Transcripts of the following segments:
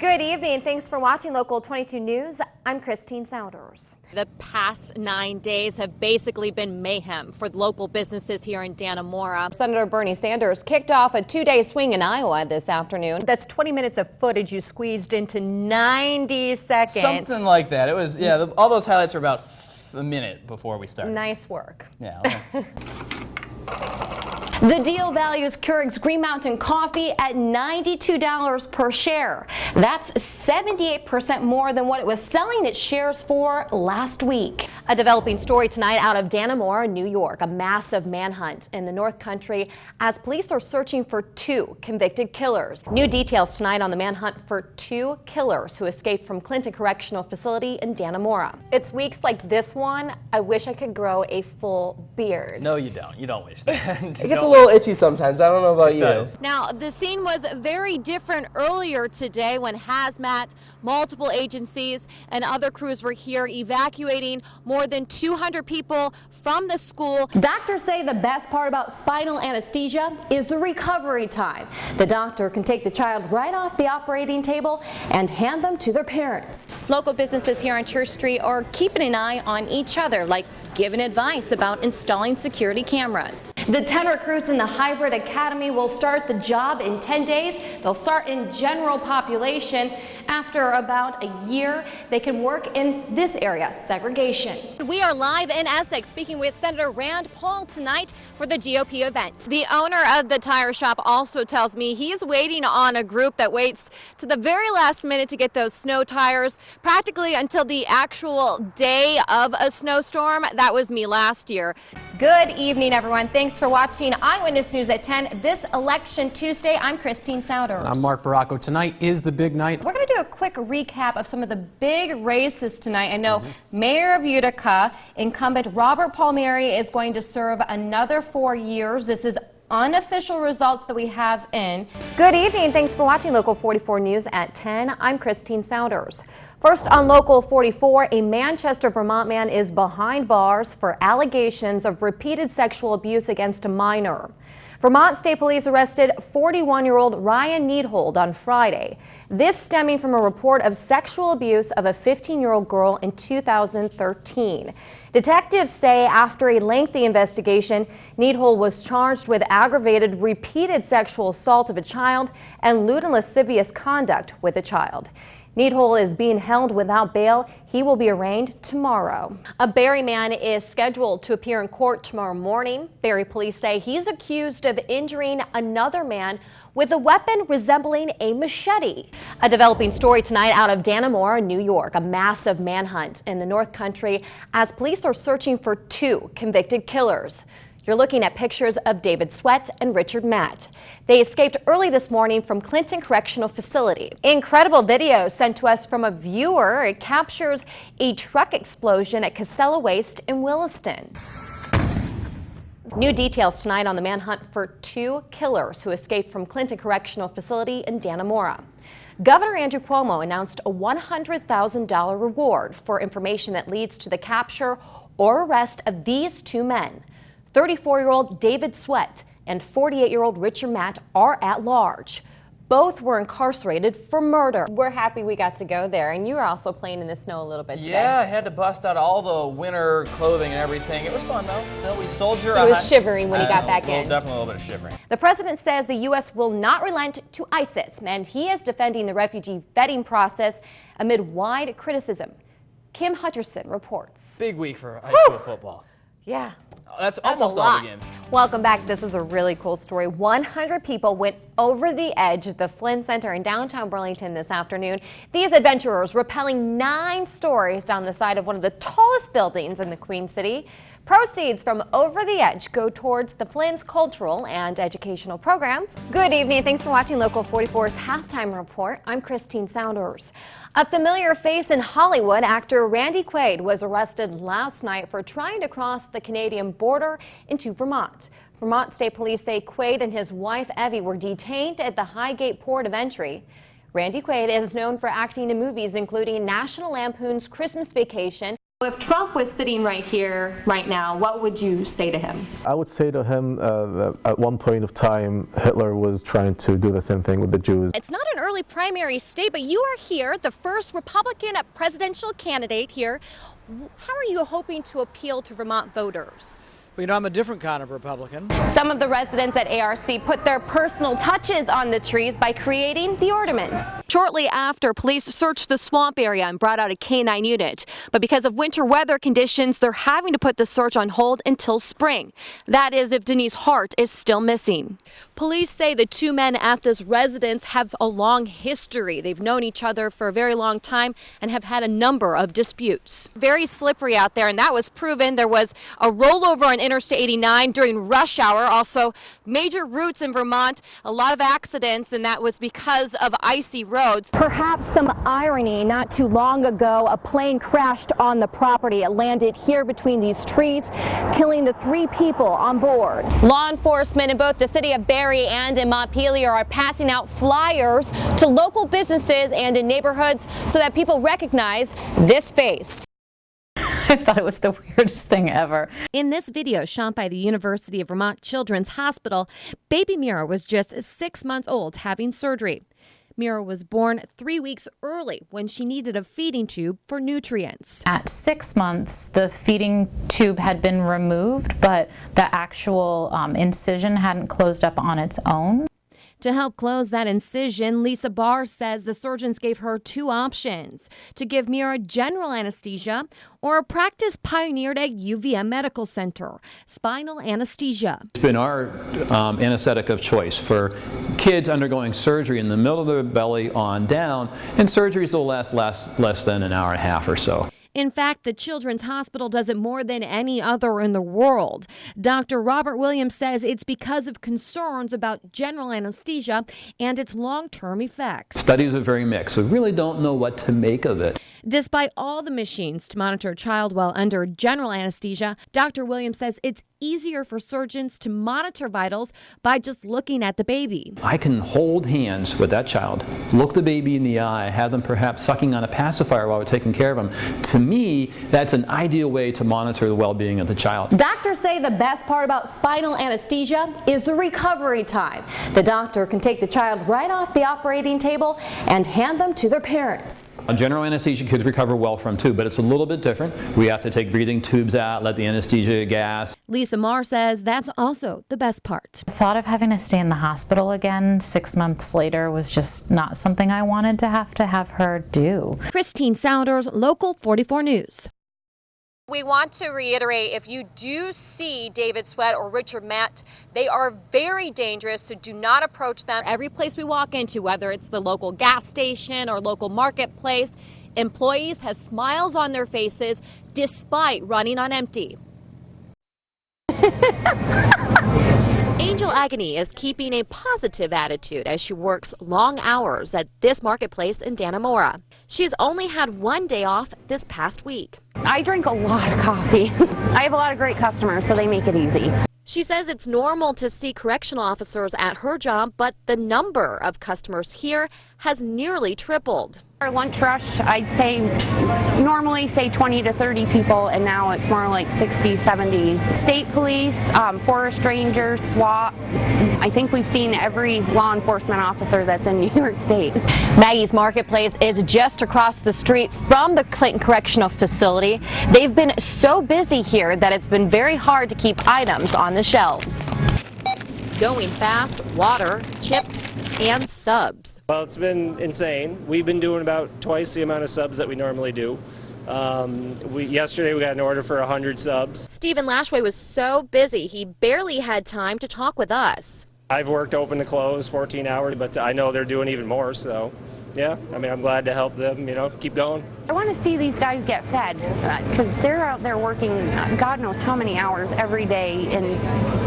Good evening. Thanks for watching Local 22 News. I'm Christine Souders. The past 9 days have basically been mayhem for local businesses here in Dannemora. Senator Bernie Sanders kicked off a two-day swing in Iowa this afternoon. That's 20 minutes of footage you squeezed into 90 seconds. Something like that. It was, yeah, all those highlights were about a minute before we started. Nice work. Yeah. The deal values Keurig's Green Mountain coffee at $92 per share. That's 78% more than what it was selling its shares for last week. A developing story tonight out of Dannemora, New York. A massive manhunt in the North Country as police are searching for two convicted killers. New details tonight on the manhunt for two killers who escaped from Clinton Correctional Facility in Dannemora. It's weeks like this one I wish I could grow a full beard. No, you don't. You don't wish that. It gets a little itchy sometimes. I don't know about you. Now, the scene was very different earlier today when hazmat, multiple agencies, and other crews were here evacuating more than 200 people from the school. Doctors say the best part about spinal anesthesia is the recovery time. The doctor can take the child right off the operating table and hand them to their parents. Local businesses here on Church Street are keeping an eye on each other, like giving advice about installing security cameras. The 10 recruits in the hybrid academy will start the job in 10 days. They'll start in general population. After about a year, they can work in this area, segregation. We are live in Essex speaking with Senator Rand Paul tonight for the GOP event. The owner of the tire shop also tells me he's waiting on a group that waits to the very last minute to get those snow tires, practically until the actual day of a snowstorm. That was me last year. Good evening, everyone. Thanks for watching Eyewitness News at 10 this Election Tuesday. I'm Christine Souders. I'm Mark Baracco. Tonight is the big night. We're going to do a quick recap of some of the big races tonight. I know Mayor of Utica, incumbent Robert Palmieri, is going to serve another 4 years. This is unofficial results that we have in. Good evening. Thanks for watching Local 44 News at 10. I'm Christine Souders. First on Local 44, a Manchester, Vermont man is behind bars for allegations of repeated sexual abuse against a minor. Vermont State Police arrested 41-year-old Ryan Needhold on Friday. This stemming from a report of sexual abuse of a 15-year-old girl in 2013. Detectives say after a lengthy investigation, Needhold was charged with aggravated repeated sexual assault of a child and lewd and lascivious conduct with a child. Needhold is being held without bail. He will be arraigned tomorrow. A Barry man is scheduled to appear in court tomorrow morning. Barry police say he's accused of injuring another man with a weapon resembling a machete. A developing story tonight out of Dannemora, New York. A massive manhunt in the North Country as police are searching for two convicted killers. You're looking at pictures of David Sweat and Richard Matt. They escaped early this morning from Clinton Correctional Facility. Incredible video sent to us from a viewer. It captures a truck explosion at Casella Waste in Williston. New details tonight on the manhunt for two killers who escaped from Clinton Correctional Facility in Dannemora. Governor Andrew Cuomo announced a $100,000 reward for information that leads to the capture or arrest of these two men. 34-year-old David Sweat and 48-year-old Richard Matt are at large. Both were incarcerated for murder. We're happy we got to go there, and you were also playing in the snow a little bit today. Yeah, I had to bust out all the winter clothing and everything. It was fun, though. Still, we soldier. He was shivering when he got back in. Definitely a little bit of shivering. The president says the U.S. will not relent to ISIS, and he is defending the refugee vetting process amid wide criticism. Kim Hutcherson reports. Big week for high school football. Yeah. That's almost all the game. Welcome back. This is a really cool story. 100 people went over the edge at the Flynn Center in downtown Burlington this afternoon. These adventurers rappelling 9 stories down the side of one of the tallest buildings in the Queen City. Proceeds from Over the Edge go towards the Flynn's cultural and educational programs. Good evening. Thanks for watching Local 44's Halftime Report. I'm Christine Souders. A familiar face in Hollywood, actor Randy Quaid was arrested last night for trying to cross the Canadian border into Vermont. Vermont State Police say Quaid and his wife Evie were detained at the Highgate port of entry. Randy Quaid is known for acting in movies including National Lampoon's Christmas Vacation If Trump was sitting right here, right now, what would you say to him? I would say to him that at one point of time, Hitler was trying to do the same thing with the Jews. It's not an early primary state, but you are here, the first Republican presidential candidate here. How are you hoping to appeal to Vermont voters? Well, I'm a different kind of Republican. Some of the residents at ARC put their personal touches on the trees by creating the ornaments. Shortly after, police searched the swamp area and brought out a K-9 unit. But because of winter weather conditions, they're having to put the search on hold until spring. That is, if Denise Hart is still missing. Police say the two men at this residence have a long history. They've known each other for a very long time and have had a number of disputes. Very slippery out there, and that was proven. There was a rollover on Interstate 89 during rush hour. Also, major routes in Vermont, a lot of accidents, and that was because of icy roads. Perhaps some irony. Not too long ago, a plane crashed on the property. It landed here between these trees, killing the 3 people on board. Law enforcement in both the city of Barrie and in Montpelier are passing out flyers to local businesses and in neighborhoods so that people recognize this face. I thought it was the weirdest thing ever. In this video shot by the University of Vermont Children's Hospital, baby Mira was just 6 months old having surgery. Mira was born 3 weeks early when she needed a feeding tube for nutrients. At 6 months, the feeding tube had been removed, but the actual incision hadn't closed up on its own. To help close that incision, Lisa Barr says the surgeons gave her 2 options: to give Mira general anesthesia or a practice pioneered at UVM Medical Center, spinal anesthesia. It's been our anesthetic of choice for kids undergoing surgery in the middle of the belly on down, and surgeries will last less than an hour and a half or so. In fact, the Children's Hospital does it more than any other in the world. Dr. Robert Williams says it's because of concerns about general anesthesia and its long-term effects. Studies are very mixed, so we really don't know what to make of it. Despite all the machines to monitor a child while under general anesthesia, Dr. Williams says it's easier for surgeons to monitor vitals by just looking at the baby. I can hold hands with that child, look the baby in the eye, have them perhaps sucking on a pacifier while we're taking care of them. To me, that's an ideal way to monitor the well-being of the child. Doctors say the best part about spinal anesthesia is the recovery time. The doctor can take the child right off the operating table and hand them to their parents. A general anesthesia kids recover well from too, but it's a little bit different. We have to take breathing tubes out, let the anesthesia gas. Lisa Marr says that's also the best part. The thought of having to stay in the hospital again 6 months later was just not something I wanted to have her do. Christine Souders, Local 44 News. We want to reiterate, if you do see David Sweat or Richard Matt, they are very dangerous, so do not approach them. Every place we walk into, whether it's the local gas station or local marketplace, employees have smiles on their faces despite running on empty. Angel Agony is keeping a positive attitude as she works long hours at this marketplace in Dannemora. She's only had 1 day off this past week. I drink a lot of coffee. I have a lot of great customers, so they make it easy. She says it's normal to see correctional officers at her job, but the number of customers here has nearly tripled. Our lunch rush, I'd say normally say 20 to 30 people, and now it's more like 60, 70. State police, forest rangers, SWAT. I think we've seen every law enforcement officer that's in New York State. Maggie's Marketplace is just across the street from the Clayton Correctional Facility. They've been so busy here that it's been very hard to keep items on the shelves. Going fast, water, chips, and subs. Well, it's been insane. We've been doing about twice the amount of subs that we normally do. Yesterday we got an order for 100 subs. Stephen Lashway was so busy he barely had time to talk with us. I've worked open to close 14 hours, but I know they're doing even more, so yeah, I mean, I'm glad to help them, keep going. I want to see these guys get fed because they're out there working God knows how many hours every day, and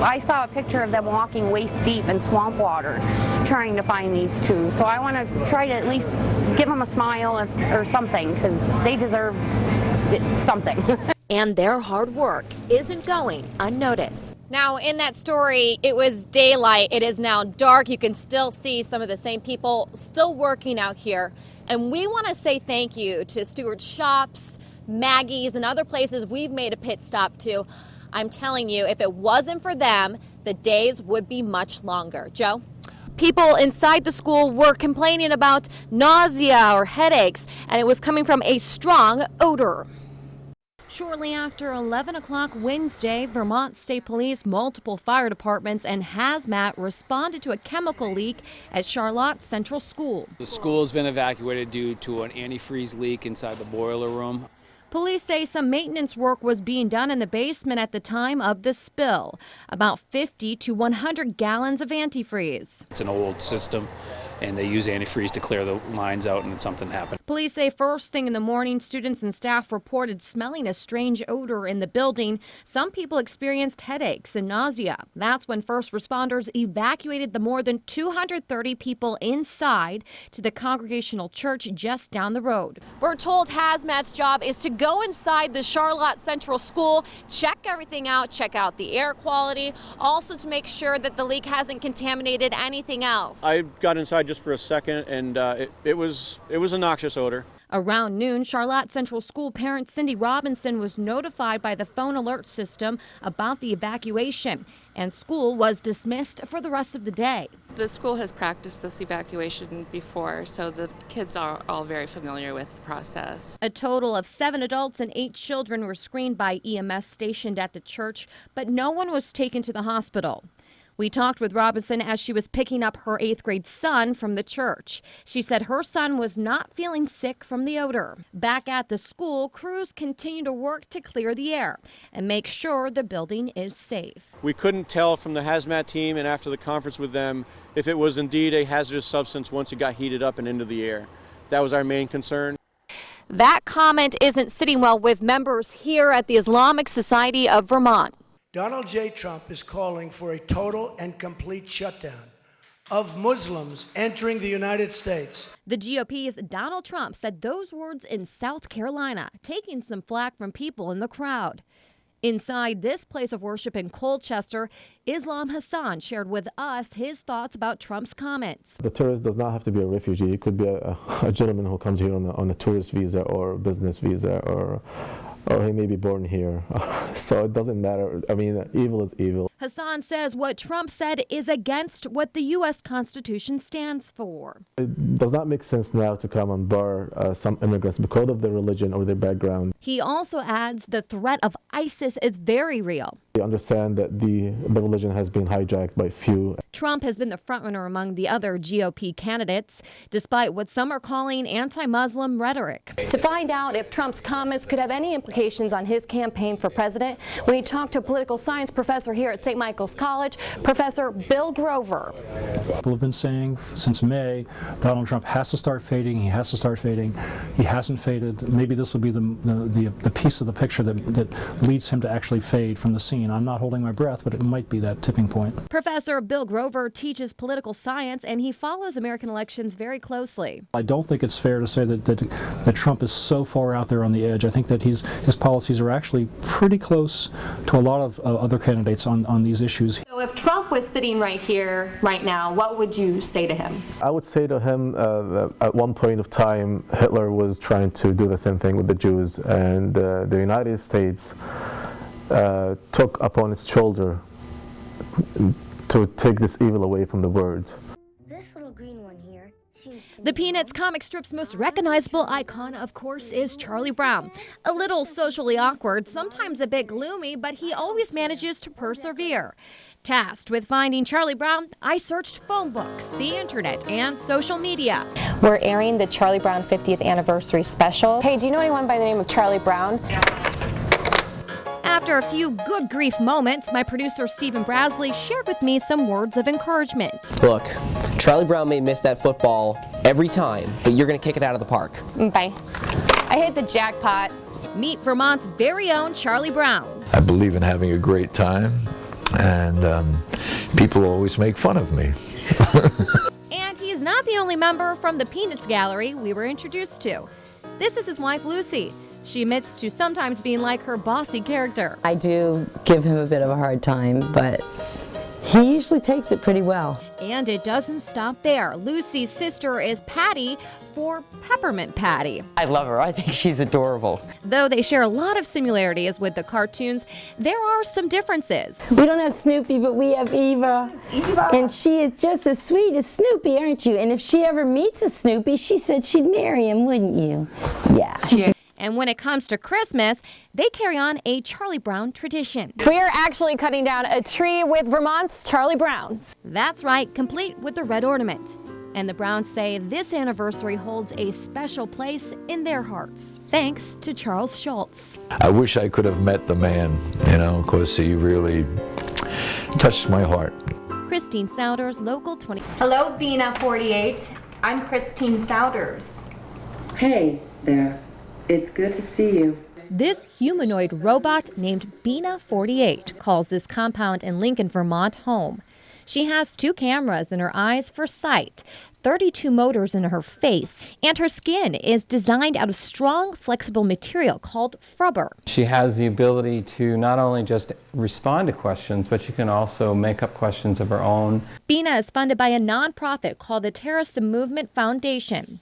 I saw a picture of them walking waist deep in swamp water trying to find these two. So I want to try to at least give them a smile or something because they deserve something. And their hard work isn't going unnoticed. Now, in that story, it was daylight. It is now dark. You can still see some of the same people still working out here. And we want to say thank you to Stewart Shops, Maggie's, and other places we've made a pit stop to. I'm telling you, if it wasn't for them, the days would be much longer. Joe? People inside the school were complaining about nausea or headaches, and it was coming from a strong odor. Shortly after 11 o'clock Wednesday, Vermont State Police, multiple fire departments, and hazmat responded to a chemical leak at Charlotte Central School. The school has been evacuated due to an antifreeze leak inside the boiler room. Police say some maintenance work was being done in the basement at the time of the spill. About 50 to 100 gallons of antifreeze. It's an old system, and they use antifreeze to clear the lines out, and something happened. Police say first thing in the morning, students and staff reported smelling a strange odor in the building. Some people experienced headaches and nausea. That's when first responders evacuated the more than 230 people inside to the Congregational Church just down the road. We're told hazmat's job is to go inside the Charlotte Central School, check everything out, check out the air quality, also to make sure that the leak hasn't contaminated anything else. I got inside just for a second, and it was a noxious odor. Around noon, Charlotte Central School parent Cindy Robinson was notified by the phone alert system about the evacuation, and school was dismissed for the rest of the day. The school has practiced this evacuation before, so the kids are all very familiar with the process. A total of 7 adults and 8 children were screened by EMS stationed at the church, but no one was taken to the hospital. We talked with Robinson as she was picking up her 8th grade son from the church. She said her son was not feeling sick from the odor. Back at the school, crews continue to work to clear the air and make sure the building is safe. We couldn't tell from the hazmat team and after the conference with them if it was indeed a hazardous substance once it got heated up and into the air. That was our main concern. That comment isn't sitting well with members here at the Islamic Society of Vermont. Donald J. Trump is calling for a total and complete shutdown of Muslims entering the United States. The GOP's Donald Trump said those words in South Carolina, taking some flack from people in the crowd. Inside this place of worship in Colchester, Islam Hassan shared with us his thoughts about Trump's comments. The tourist does not have to be a refugee. It could be a gentleman who comes here on a tourist visa or business visa, or he may be born here. So it doesn't matter. I mean, evil is evil. Hassan says what Trump said is against what the U.S. Constitution stands for. It does not make sense now to come and bar some immigrants because of their religion or their background. He also adds the threat of ISIS is very real. We understand that the religion has been hijacked by few. Trump has been the frontrunner among the other GOP candidates, despite what some are calling anti-Muslim rhetoric. To find out if Trump's comments could have any implications on his campaign for president, we talked to a political science professor here at St. Michael's College, Professor Bill Grover. People have been saying since May, Donald Trump has to start fading. He has to start fading. He hasn't faded. Maybe this will be the piece of the picture that leads him to actually fade from the scene. I'm not holding my breath, but it might be that tipping point. Professor Bill Grover teaches political science, and he follows American elections very closely. I don't think it's fair to say that Trump is so far out there on the edge. I think that his policies are actually pretty close to a lot of other candidates on these issues. So if Trump was sitting right here, right now, what would you say to him? I would say to him that at one point of time, Hitler was trying to do the same thing with the Jews, and the United States took upon its shoulder to take this evil away from the world. This little green one here. The Peanuts comic strip's most recognizable icon, of course, is Charlie Brown. A little socially awkward, sometimes a bit gloomy, but he always manages to persevere. Tasked with finding Charlie Brown, I searched phone books, the internet, and social media. We're airing the Charlie Brown 50th anniversary special. Hey, do you know anyone by the name of Charlie Brown? After a few good grief moments, my producer Stephen Brasley shared with me some words of encouragement. Look, Charlie Brown may miss that football every time, but you're going to kick it out of the park. Bye. I hit the jackpot. Meet Vermont's very own Charlie Brown. I believe in having a great time, and people always make fun of me. And he's not the only member from the Peanuts gallery we were introduced to. This is his wife, Lucy. She admits to sometimes being like her bossy character. I do give him a bit of a hard time, but he usually takes it pretty well. And it doesn't stop there. Lucy's sister is Patty, for Peppermint Patty. I love her. I think she's adorable. Though they share a lot of similarities with the cartoons, there are some differences. We don't have Snoopy, but we have Eva. And she is just as sweet as Snoopy, aren't you? And if she ever meets a Snoopy, she said she'd marry him, wouldn't you? Yeah. And when it comes to Christmas, they carry on a Charlie Brown tradition. We are actually cutting down a tree with Vermont's Charlie Brown. That's right, complete with the red ornament. And the Browns say this anniversary holds a special place in their hearts, thanks to Charles Schultz. I wish I could have met the man, because he really touched my heart. Christine Souders, Local 20. Hello, Bina 48. I'm Christine Souders. Hey there. It's good to see you. This humanoid robot named Bina 48 calls this compound in Lincoln, Vermont home. She has 2 cameras in her eyes for sight, 32 motors in her face, and her skin is designed out of strong, flexible material called frubber. She has the ability to not only just respond to questions, but she can also make up questions of her own. Bina is funded by a nonprofit called the Terrorism Movement Foundation.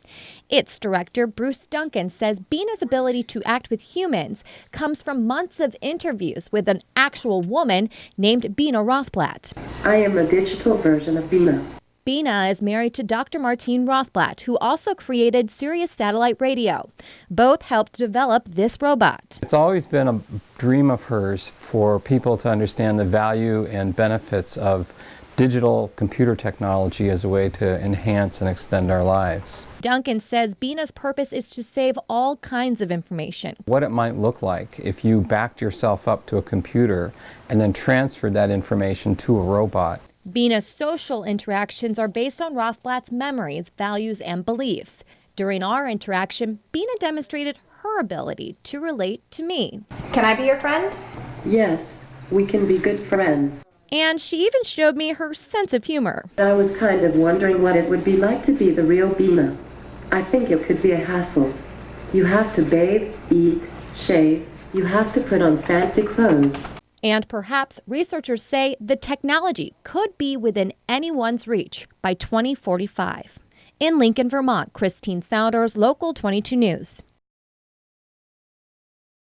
Its director, Bruce Duncan, says Bina's ability to act with humans comes from months of interviews with an actual woman named Bina Rothblatt. I am a digital version of Bina. Bina is married to Dr. Martine Rothblatt, who also created Sirius Satellite Radio. Both helped develop this robot. It's always been a dream of hers for people to understand the value and benefits of digital computer technology as a way to enhance and extend our lives. Duncan says Bina's purpose is to save all kinds of information. What it might look like if you backed yourself up to a computer and then transferred that information to a robot. Bina's social interactions are based on Rothblatt's memories, values, and beliefs. During our interaction, Bina demonstrated her ability to relate to me. Can I be your friend? Yes, we can be good friends. And she even showed me her sense of humor. I was kind of wondering what it would be like to be the real Bina. I think it could be a hassle. You have to bathe, eat, shave. You have to put on fancy clothes. And perhaps researchers say the technology could be within anyone's reach by 2045. In Lincoln, Vermont, Christine Souders, Local 22 News.